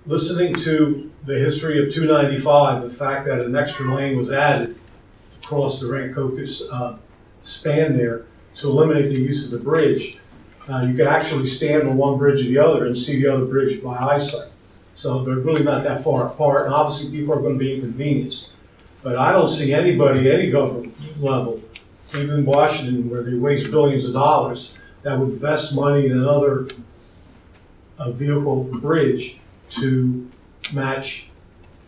listening to the history of 295, the fact that an extra lane was added across the Rancocas span there to eliminate the use of the bridge, you could actually stand on one bridge or the other and see the other bridge by eyesight. So they're really not that far apart, and obviously people are going to be inconvenienced. But I don't see anybody, any government level, even in Washington, where they waste billions of dollars, that would invest money in another vehicle bridge to match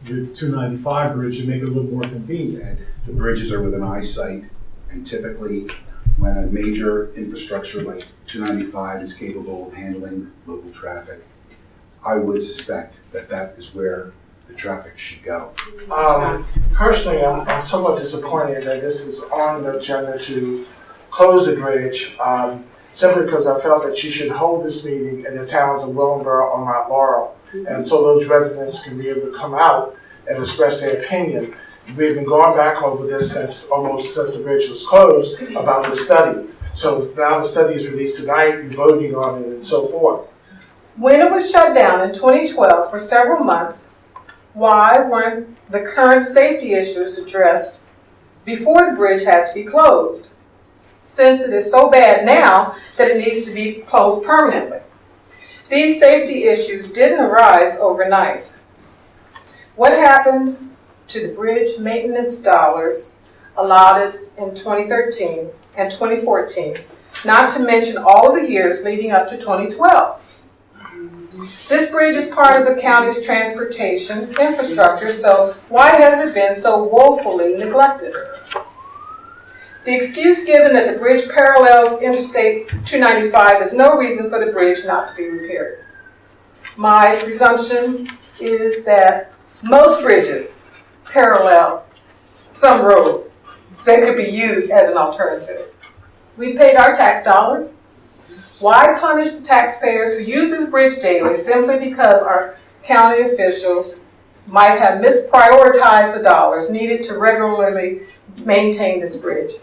the 295 bridge and make it a little more convenient. The bridges are within eyesight, and typically when a major infrastructure like 295 is capable of handling local traffic, I would suspect that that is where the traffic should go. Personally, I'm somewhat disappointed that this is on the agenda to close the bridge, simply because I felt that you should hold this meeting in the towns of Willingboro or Mount Laurel, and so those residents can be able to come out and express their opinion. We've been going back over this since the bridge was closed about the study. So now the study is released tonight, you're voting on it and so forth. When it was shut down in 2012 for several months, why weren't the current safety issues addressed before the bridge had to be closed? Since it is so bad now that it needs to be closed permanently. These safety issues didn't arise overnight. What happened to the bridge maintenance dollars allotted in 2013 and 2014, not to mention all the years leading up to 2012? This bridge is part of the county's transportation infrastructure, so why has it been so woefully neglected? The excuse given that the bridge parallels Interstate 295 is no reason for the bridge not to be repaired. My presumption is that most bridges parallel some road that could be used as an alternative. We paid our tax dollars. Why punish the taxpayers who use this bridge daily simply because our county officials might have misprioritized the dollars needed to regularly maintain this bridge?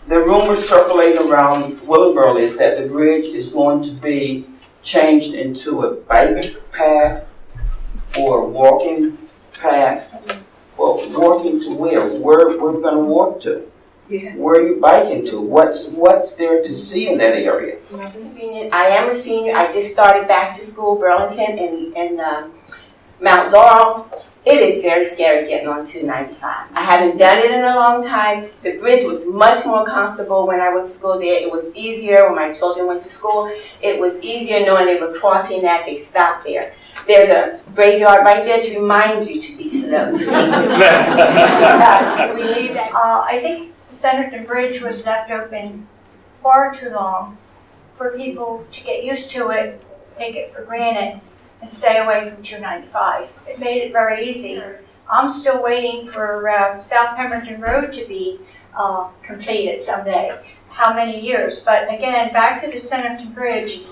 The rumor circulating around Willingboro is that the bridge is going to be changed into a bike path or a walking path. Well, walking to where? Where we're going to walk to? Yeah. Where are you biking to? What's there to see in that area? I am a senior. I just started back to school, Burlington and Mount Laurel. It is very scary getting on 295. I haven't done it in a long time. The bridge was much more comfortable when I went to school there. It was easier when my children went to school. It was easier knowing they were crossing that. They stopped there. There's a graveyard right there to remind you to be slow. To take we need that. I think the Centerton Bridge was left open far too long for people to get used to it, take it for granted, and stay away from 295. It made it very easy. I'm still waiting for South Pemberton Road to be completed someday. How many years? But again, back to the Centerton Bridge.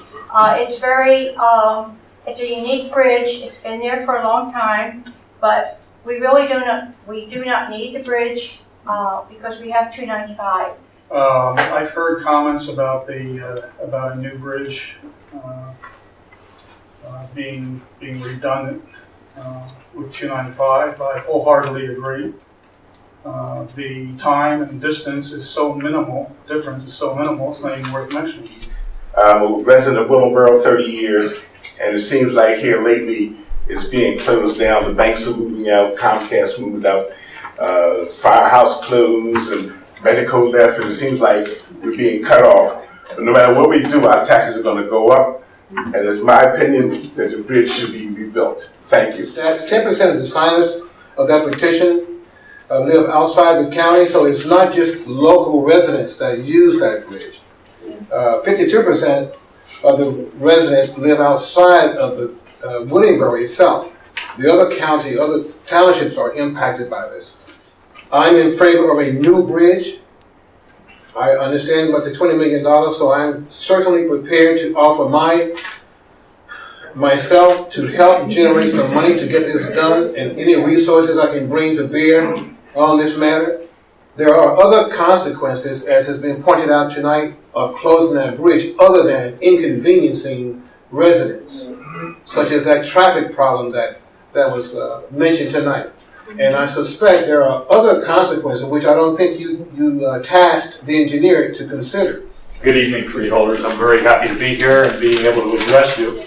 It's a unique bridge. It's been there for a long time, but we really do not need the bridge because we have 295. I've heard comments about about a new bridge being redundant with 295. I wholeheartedly agree. The time and distance is so minimal. Difference is so minimal. It's not even worth mentioning. I'm a resident of Willingboro 30 years, and it seems like here lately it's being closed down. The banks are moving out, Comcast moved out, Firehouse closed, and Medico left, and it seems like we're being cut off. But no matter what we do, our taxes are going to go up, and it's my opinion that the bridge should be rebuilt. Thank you. 10% of the signers of that petition live outside the county, so it's not just local residents that use that bridge. 52% of the residents live outside of the Willingboro itself. The other townships are impacted by this. I'm in favor of a new bridge. I understand about the $20 million, so I'm certainly prepared to offer myself to help generate some money to get this done, and any resources I can bring to bear on this matter. There are other consequences, as has been pointed out tonight, of closing that bridge other than inconveniencing residents. such as that traffic problem that was mentioned tonight. And I suspect there are other consequences which I don't think you tasked the engineer to consider. Good evening, freeholders. I'm very happy to be here and being able to address you.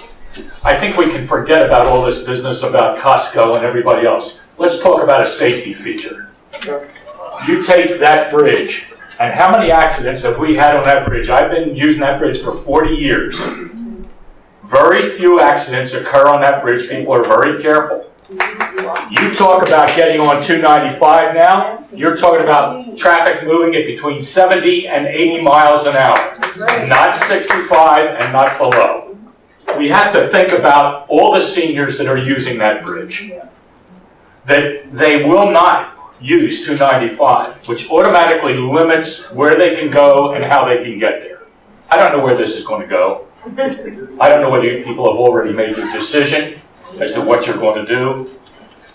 I think we can forget about all this business about Costco and everybody else. Let's talk about a safety feature. You take that bridge, and how many accidents have we had on that bridge? I've been using that bridge for 40 years. Very few accidents occur on that bridge. People are very careful. You talk about getting on 295 now, you're talking about traffic moving at between 70 and 80 miles an hour, not 65 and not below. We have to think about all the seniors that are using that bridge, that they will not use 295, which automatically limits where they can go and how they can get there. I don't know where this is going to go. I don't know whether you people have already made your decision as to what you're going to do.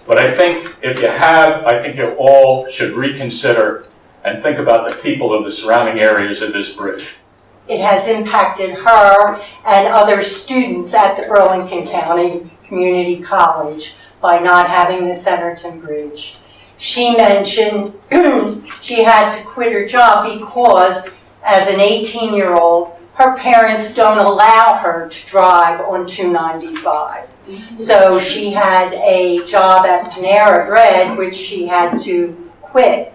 But I think if you have, I think you all should reconsider and think about the people of the surrounding areas of this bridge. It has impacted her and other students at the Burlington County Community College by not having the Centerton Bridge. She mentioned she had to quit her job because as an 18-year-old, her parents don't allow her to drive on 295. So she had a job at Panera Bread, which she had to quit.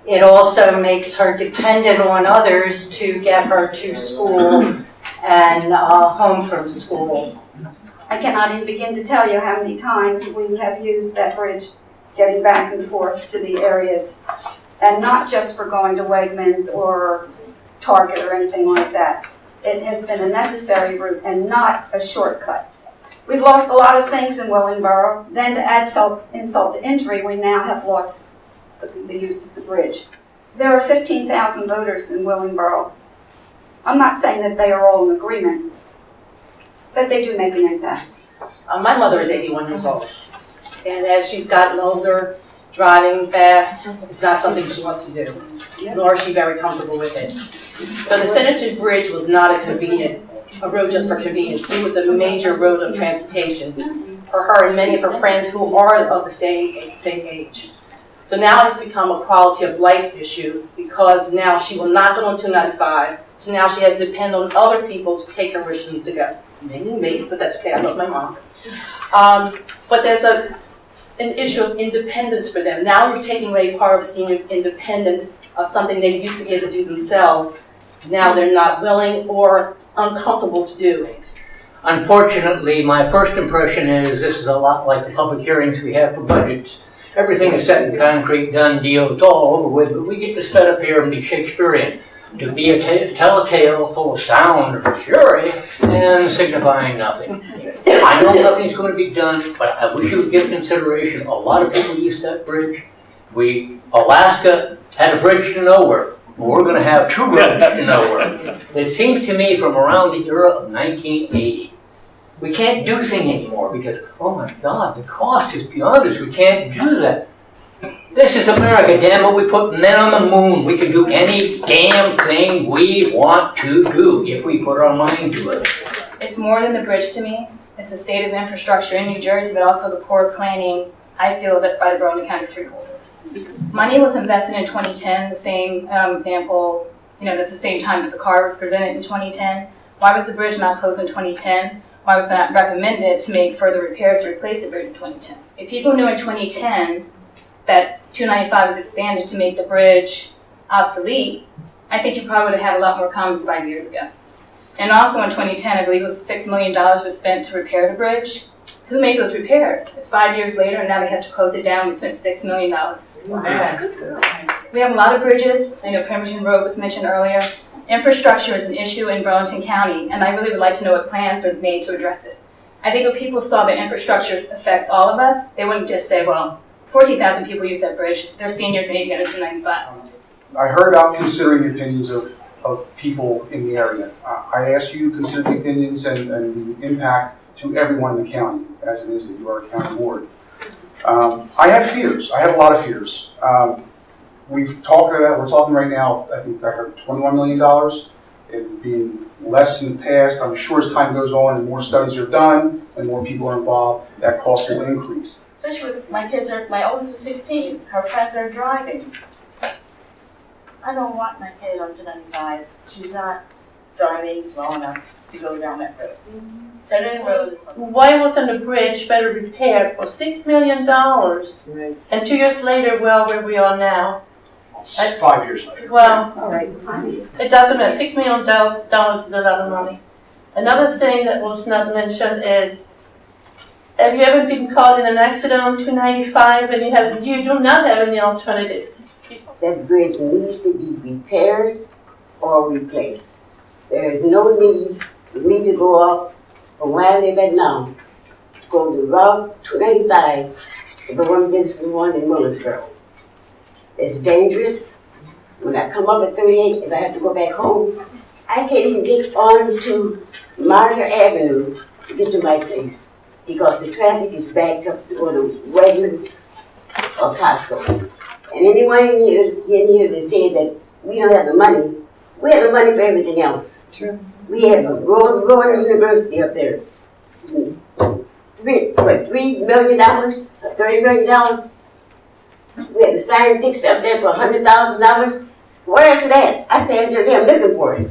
It also makes her dependent on others to get her to school and home from school. I cannot even begin to tell you how many times we have used that bridge getting back and forth to the areas. And not just for going to Wegmans or Target or anything like that. It has been a necessary route and not a shortcut. We've lost a lot of things in Willingboro. Then to add insult to injury, we now have lost the use of the bridge. There are 15,000 voters in Willingboro. I'm not saying that they are all in agreement, but they do make an impact. My mother is 81 years old, and as she's gotten older, driving fast is not something she wants to do, nor is she very comfortable with it. So the Centerton Bridge was not a road just for convenience. It was a major road of transportation for her and many of her friends who are of the same age. So now it's become a quality of life issue because now she will not go on 295. So now she has to depend on other people to take her where she needs to go. Maybe me, but that's okay. I love my mom. But there's an issue of independence for them. Now we're taking away part of seniors' independence of something they used to be able to do themselves. Now they're not willing or uncomfortable to do. Unfortunately, my first impression is this is a lot like the public hearings we have for budgets. Everything is set in concrete, done deal, it's all over with, but we get to stand up here and be Shakespearean, to be tell a tale full of sound or fury and signifying nothing. I know nothing's going to be done, but I wish you would give consideration. A lot of people use that bridge. Alaska had a bridge to nowhere. We're going to have two roads to nowhere. It seems to me from around the era of 1980, we can't do things anymore because, oh my God, the cost is beyond us. We can't do that. This is America, damn it. We put men on the moon. We can do any damn thing we want to do if we put our mind to it. It's more than the bridge to me. It's the state of infrastructure in New Jersey, but also the poor planning, I feel, that by the Burlington County freeholders. Money was invested in 2010, the same example, that's the same time that the car was presented in 2010. Why was the bridge not closed in 2010? Why was that recommended to make further repairs to replace the bridge in 2010? If people knew in 2010 that 295 was expanded to make the bridge obsolete, I think you probably would have had a lot more comments 5 years ago. And also in 2010, I believe it was $6 million was spent to repair the bridge. Who made those repairs? It's 5 years later, and now they have to close it down. We spent $6 million. We have a lot of bridges. I know Pemberton Road was mentioned earlier. Infrastructure is an issue in Burlington County, and I really would like to know what plans are made to address it. I think if people saw that infrastructure affects all of us, they wouldn't just say, well, 14,000 people use that bridge. They're seniors and 80 under 295. I heard about considering the opinions of people in the area. I asked you to consider the opinions and the impact to everyone in the county, as it is that you are a county board. I have fears. I have a lot of fears. We're talking right now, I think I heard $21 million in being less in the past. I'm sure as time goes on and more studies are done and more people are involved, that cost will increase. Especially with my oldest is 16, her friends are driving. I don't want my kid on 295. She's not driving long enough to go down that road. Centerton Road is something. Why wasn't the bridge better repaired for $6 million? Right. And 2 years later, well, where we are now. 5 years later. Well, All right. it doesn't matter. $6 million is a lot of money. Another thing that was not mentioned is, have you ever been caught in an accident on 295 and you do not have any alternative? That bridge needs to be repaired or replaced. There is no need for me to go up from where I live at now, to go to Route 295, to the one in Millersboro. It's dangerous. When I come up at 38, if I have to go back home, I can't even get on to Martyr Avenue to get to my place because the traffic is backed up to go to Wegmans or Costco's. And anyone in here that said that we don't have the money, we have the money for everything else. True. We have a growing university up there. $3 million, $30 million. We have the sign fixed up there for $100,000. Where is it at? I said, I'm looking for it.